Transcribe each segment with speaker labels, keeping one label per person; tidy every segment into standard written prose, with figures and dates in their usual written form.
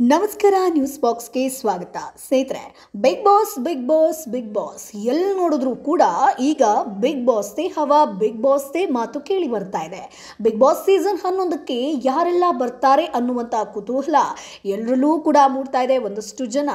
Speaker 1: ನಮಸ್ಕಾರ ನ್ಯೂಸ್ ಬಾಕ್ಸ್ಗೆ ಸ್ವಾಗತ. ಸ್ನೇಹಿತರೆ, ಬಿಗ್ ಬಾಸ್ ಎಲ್ಲಿ ನೋಡಿದ್ರು ಕೂಡ ಈಗ ಬಿಗ್ ಬಾಸ್ದೇ ಹವಾ, ಬಿಗ್ ಬಾಸ್ದೇ ಮಾತು ಕೇಳಿ ಬರ್ತಾ ಇದೆ. ಬಿಗ್ ಬಾಸ್ ಸೀಸನ್ 11ಕ್ಕೆ ಯಾರೆಲ್ಲ ಬರ್ತಾರೆ ಅನ್ನುವಂಥ ಕುತೂಹಲ ಎಲ್ಲರಲ್ಲೂ ಕೂಡ ಮೂಡ್ತಾ ಇದೆ. ಒಂದಷ್ಟು ಜನ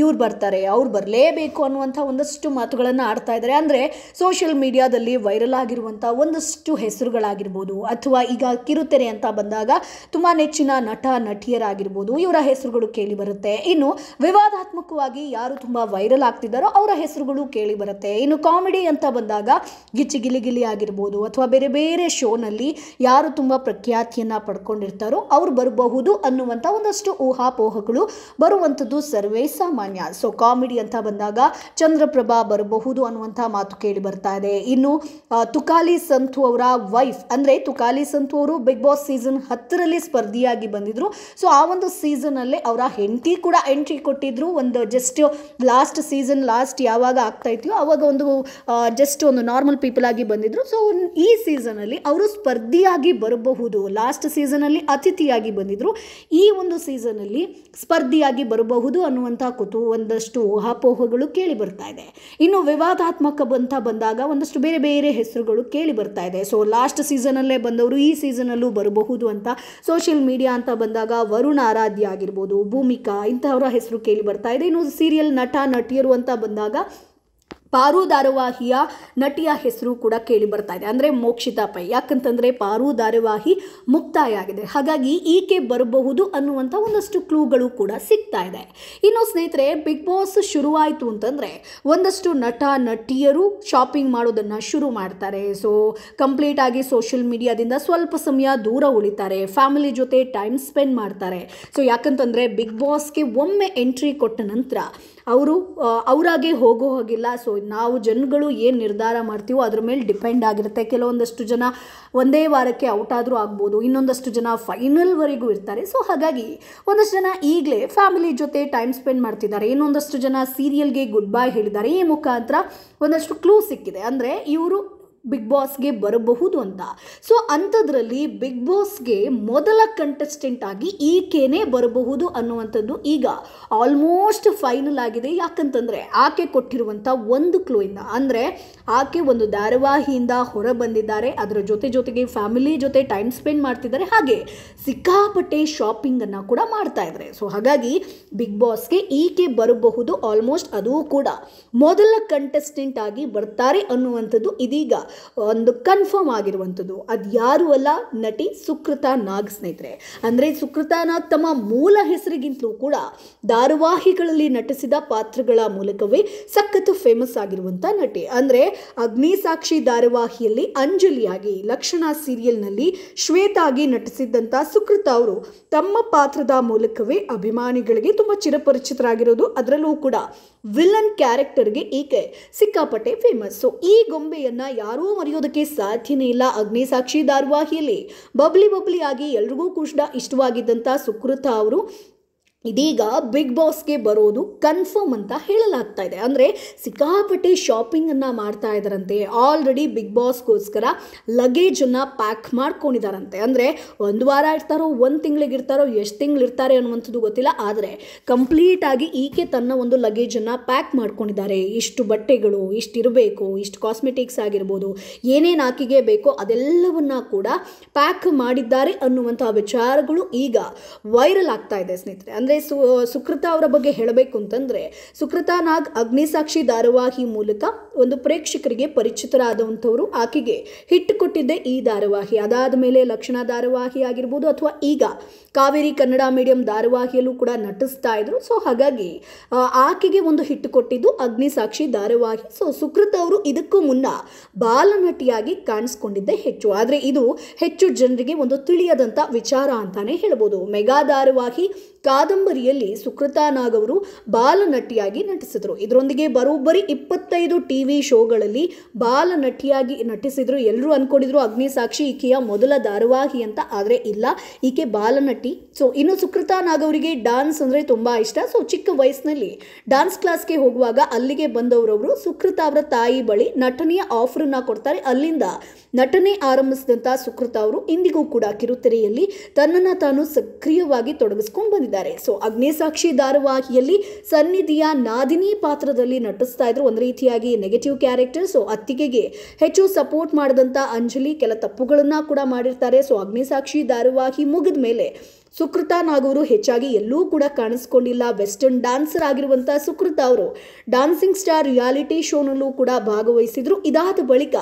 Speaker 1: ಇವ್ರು ಬರ್ತಾರೆ, ಅವ್ರು ಬರಲೇಬೇಕು ಅನ್ನುವಂಥ ಒಂದಷ್ಟು ಮಾತುಗಳನ್ನು ಆಡ್ತಾ ಇದ್ದಾರೆ. ಅಂದರೆ ಸೋಷಿಯಲ್ ಮೀಡಿಯಾದಲ್ಲಿ ವೈರಲ್ ಆಗಿರುವಂಥ ಒಂದಷ್ಟು ಹೆಸರುಗಳಾಗಿರ್ಬೋದು, ಅಥವಾ ಈಗ ಕಿರುತೆರೆ ಅಂತ ಬಂದಾಗ ತುಂಬ ನೆಚ್ಚಿನ ನಟ ನಟಿಯರಾಗಿರ್ಬೋದು, ಇವರ ಹೆಸರುಗಳು ಕೇಳಿ ಬರುತ್ತೆ. ಇನ್ನು ವಿವಾದಾತ್ಮಕವಾಗಿ ಯಾರು ತುಂಬಾ ವೈರಲ್ ಆಗ್ತಿದ್ದಾರೋ ಅವರ ಹೆಸರುಗಳು ಕೇಳಿ ಬರುತ್ತೆ. ಇನ್ನು ಕಾಮಿಡಿ ಅಂತ ಬಂದಾಗ ಗಿಚ್ಚಿ ಗಿಲಿ ಆಗಿರ್ಬೋದು, ಅಥವಾ ಬೇರೆ ಬೇರೆ ಶೋನಲ್ಲಿ ಯಾರು ತುಂಬಾ ಪ್ರಖ್ಯಾತಿಯನ್ನ ಪಡ್ಕೊಂಡಿರ್ತಾರೋ ಅವ್ರು ಬರಬಹುದು ಅನ್ನುವಂಥ ಒಂದಷ್ಟು ಊಹಾಪೋಹಗಳು ಬರುವಂಥದ್ದು ಸರ್ವೇ ಸಾಮಾನ್ಯ. ಸೊ ಕಾಮಿಡಿ ಅಂತ ಬಂದಾಗ ಚಂದ್ರಪ್ರಭಾ ಬರಬಹುದು ಅನ್ನುವಂಥ ಮಾತು ಕೇಳಿ ಬರ್ತಾ ಇದೆ. ಇನ್ನು ತುಕಾಲಿ ಸಂತು ಅವರ ವೈಫ್, ಅಂದ್ರೆ ತುಕಾಲಿ ಸಂತು ಅವರು ಬಿಗ್ ಬಾಸ್ ಸೀಸನ್ 10ರಲ್ಲಿ ಸ್ಪರ್ಧಿಯಾಗಿ ಬಂದಿದ್ರು. ಸೊ ಆ ಒಂದು ಸೀಸನ್ ಅಲ್ಲೇ ಅವರ ಹೆಂಡತಿ ಕೂಡ ಎಂಟ್ರಿ ಕೊಟ್ಟಿದ್ರು. ಒಂದು ಜಸ್ಟ್ ಲಾಸ್ಟ್ ಸೀಸನ್ ಯಾವಾಗ ಆಗ್ತಾ ಇತ್ತು ಅವಾಗ ಜಸ್ಟ್ ಒಂದು ನಾರ್ಮಲ್ ಪೀಪಲ್ ಆಗಿ ಬಂದಿದ್ರು. ಸೊ ಈ ಸೀಸನ್ ಅಲ್ಲಿ ಅವರು ಸ್ಪರ್ಧಿಯಾಗಿ ಬರಬಹುದು. ಲಾಸ್ಟ್ ಸೀಸನ್ ಅಲ್ಲಿ ಅತಿಥಿಯಾಗಿ ಬಂದಿದ್ರು, ಈ ಒಂದು ಸೀಸನ್ ಅಲ್ಲಿ ಸ್ಪರ್ಧಿಯಾಗಿ ಬರಬಹುದು ಅನ್ನುವಂಥ ಒಂದಷ್ಟು ಊಹಾಪೋಹಗಳು ಕೇಳಿ ಬರ್ತಾ ಇದೆ. ಇನ್ನು ವಿವಾದಾತ್ಮಕ ಅಂತ ಬಂದಾಗ ಒಂದಷ್ಟು ಬೇರೆ ಬೇರೆ ಹೆಸರುಗಳು ಕೇಳಿ ಬರ್ತಾ ಇದೆ. ಸೊ ಲಾಸ್ಟ್ ಸೀಸನ್ ಅಲ್ಲೇ ಬಂದವರು ಈ ಸೀಸನ್ ಅಲ್ಲೂ ಬರಬಹುದು ಅಂತ ಸೋಷಿಯಲ್ ಮೀಡಿಯಾ ಅಂತ ಬಂದಾಗ ವರುಣ್ ಆರಾಧ್ಯ ಆಗಿರ್ಬೋದು, ಭೂಮಿಕಾ ಇಂತಹವರ ಹೆಸರು ಕೇಳಿ ಬರ್ತಾ ಇದೆ. ಇನ್ನು ಸೀರಿಯಲ್ ನಟ ನಟಿಯರು ಅಂತ ಬಂದಾಗ ಪಾರು ಧಾರಾವಾಹಿಯ ನಟಿಯ ಹೆಸರು ಕೂಡ ಕೇಳಿ ಬರ್ತಾ ಇದೆ, ಅಂದರೆ ಮೋಕ್ಷಿತಾ ಪೈ. ಯಾಕಂತಂದರೆ ಪಾರು ಧಾರಾವಾಹಿ ಮುಕ್ತಾಯ ಆಗಿದೆ, ಹಾಗಾಗಿ ಈಕೆ ಬರಬಹುದು ಅನ್ನುವಂಥ ಒಂದಷ್ಟು ಕ್ಲೂಗಳು ಕೂಡ ಸಿಗ್ತಾ ಇದೆ. ಇನ್ನು ಸ್ನೇಹಿತರೆ, ಬಿಗ್ ಬಾಸ್ ಶುರುವಾಯಿತು ಅಂತಂದರೆ ಒಂದಷ್ಟು ನಟ ನಟಿಯರು ಶಾಪಿಂಗ್ ಮಾಡೋದನ್ನು ಶುರು ಮಾಡ್ತಾರೆ. ಸೊ ಕಂಪ್ಲೀಟ್ ಆಗಿ ಸೋಷಿಯಲ್ ಮೀಡಿಯಾದಿಂದ ಸ್ವಲ್ಪ ಸಮಯ ದೂರ ಉಳಿತಾರೆ, ಫ್ಯಾಮಿಲಿ ಜೊತೆ ಟೈಮ್ ಸ್ಪೆಂಡ್ ಮಾಡ್ತಾರೆ. ಸೊ ಯಾಕಂತಂದರೆ ಬಿಗ್ ಬಾಸ್ಗೆ ಒಮ್ಮೆ ಎಂಟ್ರಿ ಕೊಟ್ಟ ನಂತರ ಅವರು ಅವರಾಗೆ ಹೋಗೋ ಹಾಗಿಲ್ಲ. ಸೊ ನಾವು ಜನಗಳು ಏನು ನಿರ್ಧಾರ ಮಾಡ್ತೀವೋ ಅದ್ರ ಮೇಲೆ ಡಿಪೆಂಡ್ ಆಗಿರುತ್ತೆ. ಕೆಲವೊಂದಷ್ಟು ಜನ ಒಂದೇ ವಾರಕ್ಕೆ ಔಟ್ ಆದರೂ ಆಗ್ಬೋದು, ಇನ್ನೊಂದಷ್ಟು ಜನ ಫೈನಲ್ವರೆಗೂ ಇರ್ತಾರೆ. ಸೊ ಹಾಗಾಗಿ ಒಂದಷ್ಟು ಜನ ಈಗಲೇ ಫ್ಯಾಮಿಲಿ ಜೊತೆ ಟೈಮ್ ಸ್ಪೆಂಡ್ ಮಾಡ್ತಿದ್ದಾರೆ, ಇನ್ನೊಂದಷ್ಟು ಜನ ಸೀರಿಯಲ್ಗೆ ಗುಡ್ ಬೈ ಹೇಳಿದ್ದಾರೆ. ಈ ಮುಖಾಂತರ ಒಂದಷ್ಟು ಕ್ಲೂ ಸಿಕ್ಕಿದೆ, ಅಂದರೆ ಇವರು ಬಿಗ್ ಬಾಸ್ಗೆ ಬರಬಹುದು ಅಂತ. ಸೊ ಅಂಥದ್ರಲ್ಲಿ ಬಿಗ್ ಬಾಸ್ಗೆ ಮೊದಲ ಕಂಟೆಸ್ಟೆಂಟ್ ಆಗಿ ಈಕೆನೇ ಬರಬಹುದು ಅನ್ನುವಂಥದ್ದು ಈಗ ಆಲ್ಮೋಸ್ಟ್ ಫೈನಲ್ ಆಗಿದೆ. ಯಾಕಂತಂದರೆ ಆಕೆ ಕೊಟ್ಟಿರುವಂಥ ಒಂದು ಕ್ಲೂ ಇಂದ, ಅಂದರೆ ಆಕೆ ಒಂದು ಧಾರಾವಾಹಿಯಿಂದ ಹೊರ ಬಂದಿದ್ದಾರೆ, ಅದರ ಜೊತೆಗೆ ಫ್ಯಾಮಿಲಿ ಜೊತೆ ಟೈಮ್ ಸ್ಪೆಂಡ್ ಮಾಡ್ತಿದ್ದಾರೆ, ಹಾಗೆ ಸಿಕ್ಕಾಪಟ್ಟೆ ಶಾಪಿಂಗನ್ನು ಕೂಡ ಮಾಡ್ತಾ ಇದ್ದಾರೆ. ಸೊ ಹಾಗಾಗಿ ಬಿಗ್ ಬಾಸ್ಗೆ ಈಕೆ ಬರಬಹುದು, ಆಲ್ಮೋಸ್ಟ್ ಅದು ಕೂಡ ಮೊದಲ ಕಂಟೆಸ್ಟೆಂಟ್ ಆಗಿ ಬರ್ತಾರೆ ಅನ್ನುವಂಥದ್ದು ಇದೀಗ ಒಂದು ಕನ್ಫರ್ಮ್ ಆಗಿರುವಂಥದ್ದು. ಅದು ಯಾರು ಅಲ್ಲ, ನಟಿ ಸುಕೃತಾ ನಾಗ್. ಸ್ನೇಹಿತರೆ, ಅಂದರೆ ಸುಕೃತಾ ನಾಗ್ ತಮ್ಮ ಮೂಲ ಹೆಸರಿಗಿಂತಲೂ ಕೂಡ ಧಾರಾವಾಹಿಗಳಲ್ಲಿ ನಟಿಸಿದ ಪಾತ್ರಗಳ ಮೂಲಕವೇ ಸಖತ್ ಫೇಮಸ್ ಆಗಿರುವಂಥ ನಟಿ. ಅಂದರೆ ಅಗ್ನಿಸಾಕ್ಷಿ ಧಾರಾವಾಹಿಯಲ್ಲಿ ಅಂಜಲಿಯಾಗಿ, ಲಕ್ಷಣ ಸೀರಿಯಲ್ನಲ್ಲಿ ಶ್ವೇತಾಗಿ ನಟಿಸಿದ್ದಂಥ ಸುಕೃತಾ ಅವರು ತಮ್ಮ ಪಾತ್ರದ ಮೂಲಕವೇ ಅಭಿಮಾನಿಗಳಿಗೆ ತುಂಬ ಚಿರಪರಿಚಿತರಾಗಿರೋದು. ಅದರಲ್ಲೂ ಕೂಡ ವಿಲನ್ ಕ್ಯಾರೆಕ್ಟರ್ಗೆ ಈಕೆ ಸಿಕ್ಕಾಪಟ್ಟೆ ಫೇಮಸ್. ಸೊ ಈ ಗೊಂಬೆಯನ್ನ ಯಾರೂ ಮರೆಯೋದಕ್ಕೆ ಸಾಧ್ಯನೇ ಇಲ್ಲ. ಅಗ್ನಿಸಾಕ್ಷಿ ಧಾರಾವಾಹಿಯಲ್ಲಿ ಬಬ್ಲಿ ಆಗಿ ಎಲ್ರಿಗೂ ಕೂಡ ಇಷ್ಟವಾಗಿದ್ದಂಥ ಸುಕೃತಾ ಅವರು ಇದೀಗ ಬಿಗ್ ಬಾಸ್ಗೆ ಬರೋದು ಕನ್ಫರ್ಮ್ ಅಂತ ಹೇಳಲಾಗ್ತಾ ಇದೆ. ಅಂದರೆ ಸಿಕ್ಕಾಪಟ್ಟೆ ಶಾಪಿಂಗನ್ನು ಮಾಡ್ತಾ ಇದ್ದಾರಂತೆ. ಆಲ್ರೆಡಿ ಬಿಗ್ ಬಾಸ್ಗೋಸ್ಕರ ಲಗೇಜನ್ನು ಪ್ಯಾಕ್ ಮಾಡ್ಕೊಂಡಿದ್ದಾರಂತೆ. ಅಂದರೆ ಒಂದು ವಾರ ಇರ್ತಾರೋ, ಒಂದು ತಿಂಗಳಿಗೆ ಇರ್ತಾರೋ, ಎಷ್ಟು ತಿಂಗಳು ಇರ್ತಾರೆ ಅನ್ನುವಂಥದ್ದು ಗೊತ್ತಿಲ್ಲ. ಆದರೆ ಕಂಪ್ಲೀಟಾಗಿ ಈಕೆ ತನ್ನ ಒಂದು ಲಗೇಜನ್ನು ಪ್ಯಾಕ್ ಮಾಡ್ಕೊಂಡಿದ್ದಾರೆ. ಇಷ್ಟು ಬಟ್ಟೆಗಳು, ಇಷ್ಟು ಇರಬೇಕು, ಇಷ್ಟು ಕಾಸ್ಮೆಟಿಕ್ಸ್ ಆಗಿರ್ಬೋದು, ಏನೇನು ಆಕೆಗೆ ಬೇಕೋ ಅದೆಲ್ಲವನ್ನ ಕೂಡ ಪ್ಯಾಕ್ ಮಾಡಿದ್ದಾರೆ ಅನ್ನುವಂಥ ವಿಚಾರಗಳು ಈಗ ವೈರಲ್ ಆಗ್ತಾ ಇದೆ ಸ್ನೇಹಿತರೆ. ಅಂದರೆ ಸುಕೃತಾ ಅವರ ಬಗ್ಗೆ ಹೇಳಬೇಕು ಅಂತಂದರೆ, ಸುಕೃತಾ ನಾಗ್ ಅಗ್ನಿಸಾಕ್ಷಿ ಧಾರಾವಾಹಿ ಮೂಲಕ ಒಂದು ಪ್ರೇಕ್ಷಕರಿಗೆ ಪರಿಚಿತರಾದಂಥವರು. ಆಕೆಗೆ ಹಿಟ್ ಕೊಟ್ಟಿದ್ದೆ ಈ ಧಾರಾವಾಹಿ. ಅದಾದ ಮೇಲೆ ಲಕ್ಷಣ ಧಾರಾವಾಹಿ ಆಗಿರ್ಬೋದು, ಅಥವಾ ಈಗ ಕಾವೇರಿ ಕನ್ನಡ ಮೀಡಿಯಂ ಧಾರಾವಾಹಿಯಲ್ಲೂ ಕೂಡ ನಟಿಸ್ತಾ ಇದ್ರು. ಸೊ ಹಾಗಾಗಿ ಆಕೆಗೆ ಒಂದು ಹಿಟ್ ಕೊಟ್ಟಿದ್ದು ಅಗ್ನಿಸಾಕ್ಷಿ ಧಾರಾವಾಹಿ. ಸೊ ಸುಕೃತಾ ಅವರು ಇದಕ್ಕೂ ಮುನ್ನ ಬಾಲನಟಿಯಾಗಿ ಕಾಣಿಸ್ಕೊಂಡಿದ್ದೆ ಹೆಚ್ಚು, ಆದರೆ ಇದು ಹೆಚ್ಚು ಜನರಿಗೆ ಒಂದು ತಿಳಿಯದಂಥ ವಿಚಾರ ಅಂತಾನೆ ಹೇಳ್ಬೋದು. ಮೆಗಾ ಧಾರಾವಾಹಿ ಕಾದಂಬರಿಯಲ್ಲಿ ಸುಕೃತಾ ನಾಗ್ ಅವರು ಬಾಲನಟಿಯಾಗಿ ನಟಿಸಿದ್ರು. ಇದರೊಂದಿಗೆ ಬರೋಬ್ಬರಿ 25 ಟಿವಿ ಶೋಗಳಲ್ಲಿ ಬಾಲನಟಿಯಾಗಿ ನಟಿಸಿದ್ರು. ಎಲ್ಲರೂ ಅನ್ಕೊಂಡಿದ್ರು ಅಗ್ನಿಸಾಕ್ಷಿ ಈಕೆಯ ಮೊದಲ ಧಾರಾವಾಹಿ ಅಂತ, ಆದರೆ ಇಲ್ಲ, ಈಕೆ ಬಾಲನಟಿ. ಸೊ ಇನ್ನು ಸುಕೃತಾ ನಾಗ್ ಅವರಿಗೆ ಡಾನ್ಸ್ ಅಂದರೆ ತುಂಬ ಇಷ್ಟ. ಸೊ ಚಿಕ್ಕ ವಯಸ್ಸಿನಲ್ಲಿ ಡಾನ್ಸ್ ಕ್ಲಾಸ್ಗೆ ಹೋಗುವಾಗ ಅಲ್ಲಿಗೆ ಬಂದವರವರು ಸುಕೃತಾ ಅವರ ತಾಯಿ ಬಳಿ ನಟನೆಯ ಆಫರನ್ನು ಕೊಡ್ತಾರೆ. ಅಲ್ಲಿಂದ ನಟನೆ ಆರಂಭಿಸಿದಂಥ ಸುಕೃತಾ ಅವರು ಇಂದಿಗೂ ಕೂಡ ಕಿರುತೆರೆಯಲ್ಲಿ ತನ್ನನ್ನು ತಾನು ಸಕ್ರಿಯವಾಗಿ ತೊಡಗಿಸ್ಕೊಂಡು ಬಂದಿದ್ದಾರೆ. ಮಾಡಿದ್ದಾರೆ. ಸೊ ಅಗ್ನಿಸಾಕ್ಷಿ ಧಾರಾವಾಹಿಯಲ್ಲಿ ಸನ್ನಿಧಿಯ ನಾದಿನಿ ಪಾತ್ರದಲ್ಲಿ ನಟಿಸ್ತಾ ಇದ್ರು. ಒಂದು ರೀತಿಯಾಗಿ ನೆಗೆಟಿವ್ ಕ್ಯಾರೆಕ್ಟರ್. ಸೊ ಅತ್ತಿಗೆಗೆ ಹೆಚ್ಚು ಸಪೋರ್ಟ್ ಮಾಡಿದಂಥ ಅಂಜಲಿ ಕೆಲ ತಪ್ಪುಗಳನ್ನು ಕೂಡ ಮಾಡಿರ್ತಾರೆ. ಸೊ ಅಗ್ನಿಸಾಕ್ಷಿ ಧಾರಾವಾಹಿ ಮುಗಿದ ಮೇಲೆ ಸುಕೃತಾ ನಾಗ್ ಅವರು ಹೆಚ್ಚಾಗಿ ಎಲ್ಲೂ ಕೂಡ ಕಾಣಿಸ್ಕೊಂಡಿಲ್ಲ. ವೆಸ್ಟರ್ನ್ ಡ್ಯಾನ್ಸರ್ ಆಗಿರುವಂಥ ಸುಕೃತಾ ಅವರು ಡಾನ್ಸಿಂಗ್ ಸ್ಟಾರ್ ರಿಯಾಲಿಟಿ ಶೋನಲ್ಲೂ ಕೂಡ ಭಾಗವಹಿಸಿದ್ರು. ಇದಾದ ಬಳಿಕ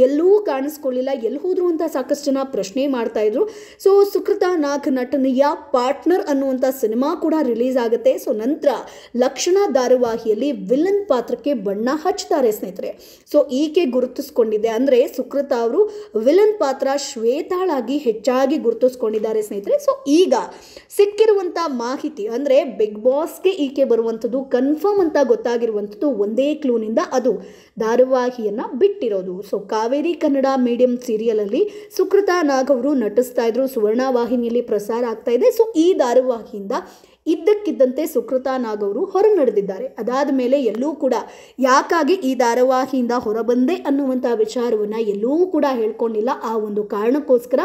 Speaker 1: ಎಲ್ಲೂ ಕಾಣಿಸ್ಕೊಳ್ಳಿಲ್ಲ, ಎಲ್ಲಿ ಹೋದ್ರು ಅಂತ ಸಾಕಷ್ಟು ಜನ ಪ್ರಶ್ನೆ ಮಾಡ್ತಾ ಇದ್ರು. ಸೊ ಸುಕೃತಾ ನಾಗ್ ನಟನೆಯ ಪಾರ್ಟ್ನರ್ ಅನ್ನುವಂಥ ಸಿನಿಮಾ ಕೂಡ ರಿಲೀಸ್ ಆಗುತ್ತೆ. ಸೊ ನಂತರ ಲಕ್ಷಣ ಧಾರಾವಾಹಿಯಲ್ಲಿ ವಿಲನ್ ಪಾತ್ರಕ್ಕೆ ಬಣ್ಣ ಹಚ್ತಾರೆ ಸ್ನೇಹಿತರೆ. ಸೊ ಈಕೆ ಗುರುತಿಸ್ಕೊಂಡಿದೆ, ಅಂದರೆ ಸುಕೃತಾ ಅವರು ವಿಲನ್ ಪಾತ್ರ ಶ್ವೇತಾಳಾಗಿ ಹೆಚ್ಚಾಗಿ ಗುರುತಿಸ್ಕೊಂಡಿದ್ದಾರೆ ಸ್ನೇಹಿತರೆ. ಸೊ ಈಗ ಸಿಕ್ಕಿರುವಂಥ ಮಾಹಿತಿ ಅಂದರೆ ಬಿಗ್ ಬಾಸ್ಗೆ ಈಕೆ ಬರುವಂಥದ್ದು ಕನ್ಫರ್ಮ್ ಅಂತ ಗೊತ್ತಾಗಿರುವಂಥದ್ದು ಒಂದೇ ಕ್ಲೂನಿಂದ, ಅದು ಧಾರಾವಾಹಿಯನ್ನು ಬಿಟ್ಟಿರೋದು. ಸೊ ಕಾವೇರಿ ಕನ್ನಡ ಮೀಡಿಯಂ ಸೀರಿಯಲಲ್ಲಿ ಸುಕೃತಾ ನಾಗ್ ಅವರು ನಟಿಸ್ತಾ ಇದ್ರು. ಸುವರ್ಣ ವಾಹಿನಿಯಲ್ಲಿ ಪ್ರಸಾರ ಆಗ್ತಾ ಇದೆ. ಸೊ ಈ ಧಾರಾವಾಹಿಯಿಂದ ಇದ್ದಕ್ಕಿದ್ದಂತೆ ಸುಕೃತಾ ನಾಗ್ ಅವರು ಹೊರ ನಡೆದಿದ್ದಾರೆ. ಅದಾದ ಮೇಲೆ ಎಲ್ಲೂ ಕೂಡ ಯಾಕಾಗಿ ಈ ಧಾರಾವಾಹಿಯಿಂದ ಹೊರಬಂದೆ ಅನ್ನುವಂಥ ವಿಚಾರವನ್ನು ಎಲ್ಲೂ ಕೂಡ ಹೇಳ್ಕೊಂಡಿಲ್ಲ. ಆ ಒಂದು ಕಾರಣಕ್ಕೋಸ್ಕರ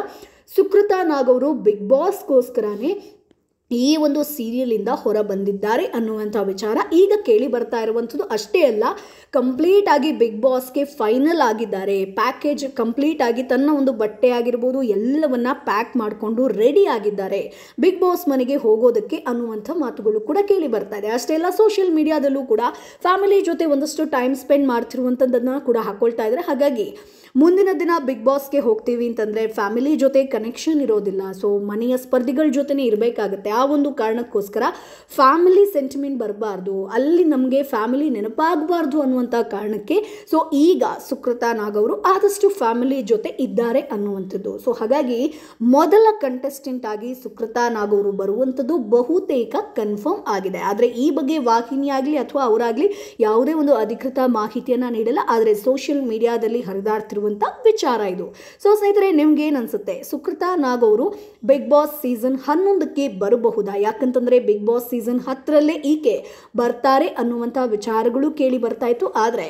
Speaker 1: ಸುಕೃತಾ ನಾಗ್ ಅವರು ಬಿಗ್ ಬಾಸ್ಗೋಸ್ಕರನೇ ಈ ಒಂದು ಸೀರಿಯಲಿಂದ ಹೊರ ಬಂದಿದ್ದಾರೆ ಅನ್ನುವಂಥ ವಿಚಾರ ಈಗ ಕೇಳಿ ಬರ್ತಾ ಇರುವಂಥದ್ದು. ಅಷ್ಟೇ ಅಲ್ಲ, ಕಂಪ್ಲೀಟ್ ಆಗಿ ಬಿಗ್ ಬಾಸ್ಗೆ ಫೈನಲ್ ಆಗಿದ್ದಾರೆ. ಪ್ಯಾಕೇಜ್ ಕಂಪ್ಲೀಟ್ ಆಗಿ ತನ್ನ ಒಂದು ಬಟ್ಟೆ ಆಗಿರ್ಬೋದು ಎಲ್ಲವನ್ನ ಪ್ಯಾಕ್ ಮಾಡಿಕೊಂಡು ರೆಡಿ ಆಗಿದ್ದಾರೆ ಬಿಗ್ ಬಾಸ್ ಮನೆಗೆ ಹೋಗೋದಕ್ಕೆ ಅನ್ನುವಂಥ ಮಾತುಗಳು ಕೂಡ ಕೇಳಿ ಬರ್ತಾ ಇದೆ. ಅಷ್ಟೇ ಅಲ್ಲ, ಸೋಷಿಯಲ್ ಮೀಡಿಯಾದಲ್ಲೂ ಕೂಡ ಫ್ಯಾಮಿಲಿ ಜೊತೆ ಒಂದಷ್ಟು ಟೈಮ್ ಸ್ಪೆಂಡ್ ಮಾಡ್ತಿರುವಂಥದ್ದನ್ನು ಕೂಡ ಹಾಕೊಳ್ತಾ ಇದ್ದಾರೆ. ಹಾಗಾಗಿ ಮುಂದಿನ ದಿನ ಬಿಗ್ ಬಾಸ್ಗೆ ಹೋಗ್ತೀವಿ ಅಂತಂದರೆ ಫ್ಯಾಮಿಲಿ ಜೊತೆ ಕನೆಕ್ಷನ್ ಇರೋದಿಲ್ಲ. ಸೊ ಮನೆಯ ಸ್ಪರ್ಧಿಗಳ ಜೊತೆನೇ ಇರಬೇಕಾಗುತ್ತೆ. ಆ ಒಂದು ಕಾರಣಕ್ಕೋಸ್ಕರ ಫ್ಯಾಮಿಲಿ ಸೆಂಟಿಮೆಂಟ್ ಬರಬಾರ್ದು, ಅಲ್ಲಿ ನಮಗೆ ಫ್ಯಾಮಿಲಿ ನೆನಪಾಗಬಾರ್ದು ಅನ್ನುವಂಥ ಕಾರಣಕ್ಕೆ ಸೊ ಈಗ ಸುಕೃತಾ ನಾಗ್ ಅವರು ಆದಷ್ಟು ಫ್ಯಾಮಿಲಿ ಜೊತೆ ಇದ್ದಾರೆ ಅನ್ನುವಂಥದ್ದು. ಸೊ ಹಾಗಾಗಿ ಮೊದಲ ಕಂಟೆಸ್ಟೆಂಟ್ ಆಗಿ ಸುಕೃತಾ ನಾಗ್ ಅವರು ಬರುವಂಥದ್ದು ಬಹುತೇಕ ಕನ್ಫರ್ಮ್ ಆಗಿದೆ. ಆದರೆ ಈ ಬಗ್ಗೆ ವಾಹಿನಿ ಆಗಲಿ ಅಥವಾ ಅವರಾಗಲಿ ಯಾವುದೇ ಒಂದು ಅಧಿಕೃತ ಮಾಹಿತಿಯನ್ನು ನೀಡಲ್ಲ. ಆದರೆ ಸೋಷಿಯಲ್ ಮೀಡಿಯಾದಲ್ಲಿ ಹರಿದಾಡ್ತಿರುವಂಥ ವಿಚಾರ ಇದು. ಸೊ ಸ್ನೇಹಿತರೆ, ನಿಮ್ಗೆ ಏನು ಅನ್ಸುತ್ತೆ? ಸುಕೃತಾ ನಾಗ್ ಅವರು ಬಿಗ್ ಬಾಸ್ ಸೀಸನ್ 11ಕ್ಕೆ ಬರಬಹುದಾ? ಯಾಕಂತಂದ್ರೆ ಬಿಗ್ ಬಾಸ್ ಸೀಸನ್ 10ರಲ್ಲೇ ಈಕೆ ಬರ್ತಾರೆ ಅನ್ನುವಂಥ ವಿಚಾರಗಳು ಕೇಳಿ ಬರ್ತಾ ಇತ್ತು. ಆದರೆ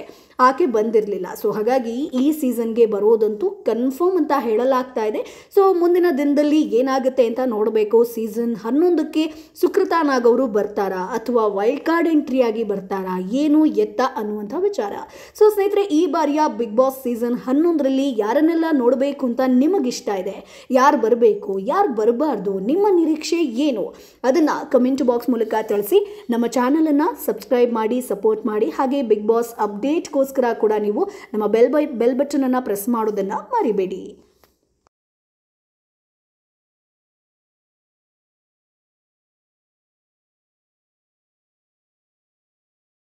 Speaker 1: ಆಕೆ ಬಂದಿರಲಿಲ್ಲ. ಸೊ ಹಾಗಾಗಿ ಈ ಸೀಸನ್ಗೆ ಬರೋದಂತೂ ಕನ್ಫರ್ಮ್ ಅಂತ ಹೇಳಲಾಗ್ತಾ ಇದೆ. ಸೊ ಮುಂದಿನ ದಿನದಲ್ಲಿ ಏನಾಗುತ್ತೆ ಅಂತ ನೋಡಬೇಕು. ಸೀಸನ್ 11ಕ್ಕೆ ಸುಕೃತಾ ನಾಗ್ ಅವರು ಬರ್ತಾರಾ ಅಥವಾ ವೈಲ್ಡ್ ಕಾರ್ಡ್ ಎಂಟ್ರಿಯಾಗಿ ಬರ್ತಾರಾ, ಏನು ಎತ್ತ ಅನ್ನುವಂಥ ವಿಚಾರ. ಸೊ ಸ್ನೇಹಿತರೆ, ಈ ಬಾರಿಯ ಬಿಗ್ ಬಾಸ್ ಸೀಸನ್ 11ರಲ್ಲಿ ಯಾರನ್ನೆಲ್ಲ ನೋಡಬೇಕು ಅಂತ ನಿಮಗಿಷ್ಟ ಇದೆ? ಯಾರು ಬರಬೇಕು, ಯಾರು ಬರಬಾರ್ದು, ನಿಮ್ಮ ನಿರೀಕ್ಷೆ ಏನು? ಅದನ್ನು ಕಮೆಂಟ್ ಬಾಕ್ಸ್ ಮೂಲಕ ತಿಳಿಸಿ. ನಮ್ಮ ಚಾನಲನ್ನು ಸಬ್ಸ್ಕ್ರೈಬ್ ಮಾಡಿ, ಸಪೋರ್ಟ್ ಮಾಡಿ. ಹಾಗೆ ಬಿಗ್ ಬಾಸ್ ಅಪ್ಡೇಟ್ಗೋಸ್ಕರ ಕೂಡ ನೀವು ನಮ್ಮ ಬೆಲ್ ಬಟನನ್ನು ಪ್ರೆಸ್ ಮಾಡೋದನ್ನು ಮರಿಬೇಡಿ.